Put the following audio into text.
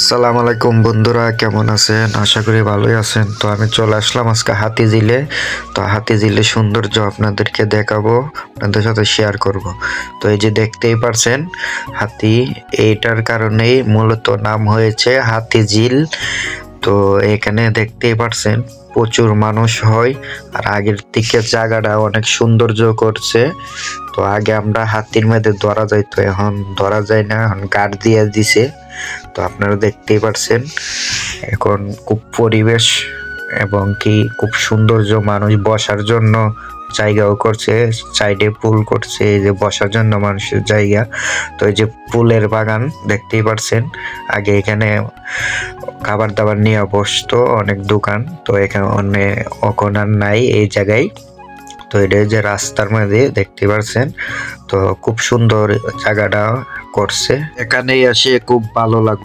আসসালামু আলাইকুম বন্ধুরা, কেমন আছেন? আশা করি ভালোই আছেন। তো আমি চলে আসলাম আজকে হাতিঝিলে। তো হাতিঝিলে সৌন্দর্য আপনাদেরকে দেখাবো, আপনাদের সাথে শেয়ার করব। তো এই যে দেখতেই পারছেন হাতি, এইটার কারণেই মূলত নাম হয়েছে হাতিঝিল। তো এখানে দেখতেই পারছেন প্রচুর মানুষ হয়, আর আগের থেকে জায়গাটা অনেক সৌন্দর্য করছে। তো আগে আমরা হাতির মধ্যে ধরা যাইতো, এখন ধরা যায় না, এখন গার্ড দিয়ে দিছে। তো আপনারা দেখতেই পারছেন এখন খুব পরিবেশ এবং কি খুব সৌন্দর্য, মানুষ বসার জন্য জায়গাও করছে, সাইডে পুল করছে, এই যে বসার জন্য মানুষের জায়গা। তো এই যে ফুলের বাগান দেখতেই পারছেন, আগে এখানে খাবার দাবার নিয়ে বসতো অনেক দোকান, তো এখানে অনেক এখন আর নাই এই জায়গায়। তো এটা যে রাস্তার মধ্যে দেখতে পারছেন, তো খুব সুন্দর জায়গাটা করছে, এখানেই আসে খুব ভালো লাগবে।